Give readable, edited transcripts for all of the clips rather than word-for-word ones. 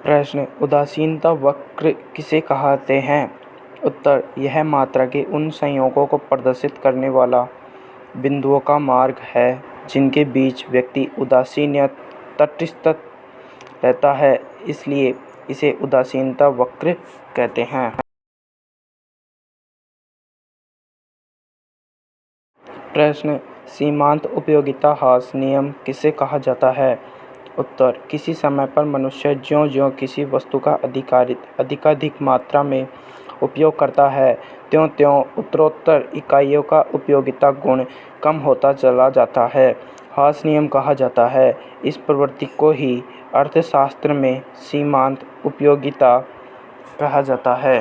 प्रश्न, उदासीनता वक्र किसे कहते हैं? उत्तर, यह मात्रा के उन संयोगों को प्रदर्शित करने वाला बिंदुओं का मार्ग है जिनके बीच व्यक्ति उदासीन या तटस्थ रहता है, इसलिए इसे उदासीनता वक्र कहते हैं। प्रश्न, सीमांत उपयोगिता ह्रास नियम किसे कहा जाता है? उत्तर, किसी समय पर मनुष्य ज्यों-ज्यों किसी वस्तु का अधिकाधिक मात्रा में उपयोग करता है, त्यों-त्यों उत्तरोत्तर इकाइयों का उपयोगिता गुण कम होता चला जाता है, ह्रास नियम कहा जाता है। इस प्रवृत्ति को ही अर्थशास्त्र में सीमांत उपयोगिता कहा जाता है।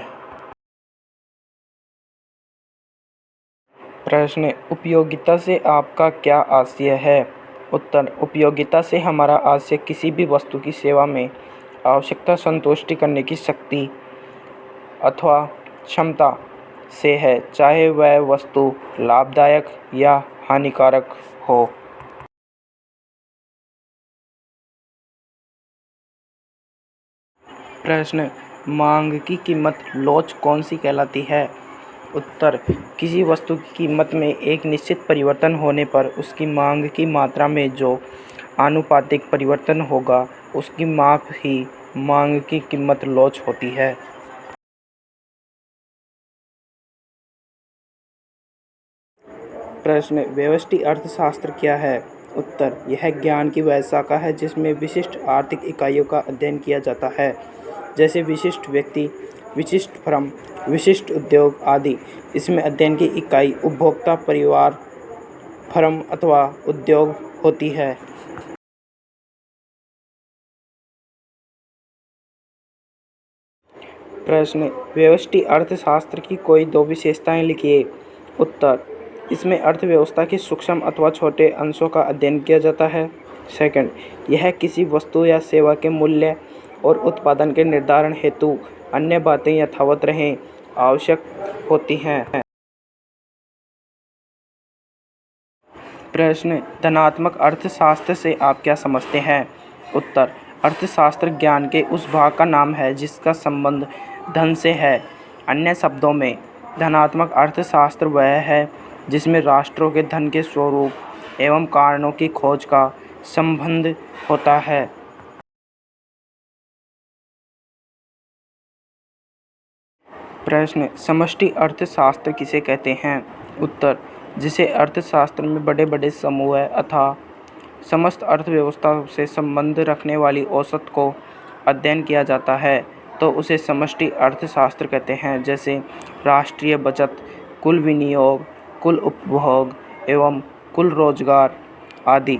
प्रश्न, उपयोगिता से आपका क्या आशय है? उत्तर, उपयोगिता से हमारा आशय किसी भी वस्तु की सेवा में आवश्यकता संतुष्टि करने की शक्ति अथवा क्षमता से है, चाहे वह वस्तु लाभदायक या हानिकारक हो। प्रश्न, मांग की कीमत लोच कौन सी कहलाती है? उत्तर, किसी वस्तु की कीमत में एक निश्चित परिवर्तन होने पर उसकी मांग की मात्रा में जो आनुपातिक परिवर्तन होगा, उसकी माप ही मांग की कीमत लोच होती है। प्रश्न, व्यष्टि अर्थशास्त्र क्या है? उत्तर, यह ज्ञान की वह शाखा है जिसमें विशिष्ट आर्थिक इकाइयों का अध्ययन किया जाता है, जैसे विशिष्ट व्यक्ति, विशिष्ट फर्म, विशिष्ट उद्योग आदि। इसमें अध्ययन की इकाई उपभोक्ता, परिवार, फर्म अथवा उद्योग होती है। प्रश्न, व्यष्टि अर्थशास्त्र की कोई दो विशेषताएं लिखिए। उत्तर, इसमें अर्थव्यवस्था के सूक्ष्म अथवा छोटे अंशों का अध्ययन किया जाता है। सेकंड, यह किसी वस्तु या सेवा के मूल्य और उत्पादन के निर्धारण हेतु अन्य बातें यथावत रहें आवश्यक होती हैं। प्रश्न, धनात्मक अर्थशास्त्र से आप क्या समझते हैं? उत्तर, अर्थशास्त्र ज्ञान के उस भाग का नाम है जिसका संबंध धन से है। अन्य शब्दों में, धनात्मक अर्थशास्त्र वह है जिसमें राष्ट्रों के धन के स्वरूप एवं कारणों की खोज का संबंध होता है। प्रश्न, समष्टि अर्थशास्त्र किसे कहते हैं? उत्तर, जिसे अर्थशास्त्र में बड़े बड़े समूह अथवा समस्त अर्थव्यवस्था से संबंध रखने वाली औसत को अध्ययन किया जाता है तो उसे समष्टि अर्थशास्त्र कहते हैं, जैसे राष्ट्रीय बचत, कुल विनियोग, कुल उपभोग एवं कुल रोजगार आदि।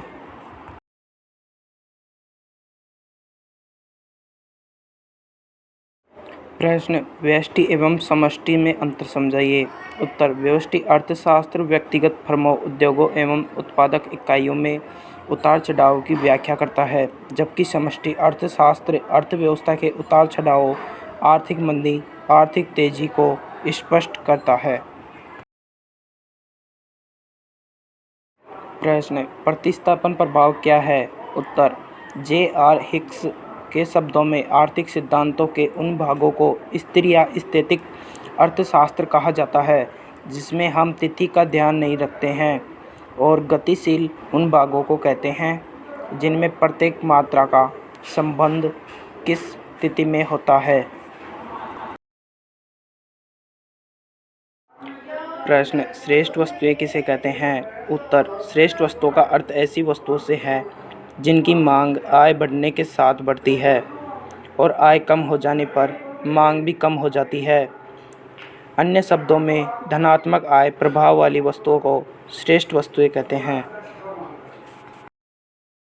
प्रश्न, व्यष्टि एवं समष्टि में अंतर समझाइए। उत्तर, व्यष्टि अर्थशास्त्र व्यक्तिगत फर्मों, उद्योगों एवं उत्पादक इकाइयों में उतार चढ़ाव की व्याख्या करता है, जबकि समष्टि अर्थशास्त्र अर्थव्यवस्था के उतार चढ़ावों, आर्थिक मंदी, आर्थिक तेजी को स्पष्ट करता है। प्रश्न, प्रतिस्थापन प्रभाव क्या है? उत्तर, जे.आर. हिक्स के शब्दों में आर्थिक सिद्धांतों के उन भागों को स्थिर या स्थैतिक अर्थशास्त्र कहा जाता है जिसमें हम तिथि का ध्यान नहीं रखते हैं, और गतिशील उन भागों को कहते हैं जिनमें प्रत्येक मात्रा का संबंध किस तिथि में होता है। प्रश्न, श्रेष्ठ वस्तुएं किसे कहते हैं? उत्तर, श्रेष्ठ वस्तुओं का अर्थ ऐसी वस्तुओं से है जिनकी मांग आय बढ़ने के साथ बढ़ती है और आय कम हो जाने पर मांग भी कम हो जाती है। अन्य शब्दों में, धनात्मक आय प्रभाव वाली वस्तुओं को श्रेष्ठ वस्तुएं कहते हैं।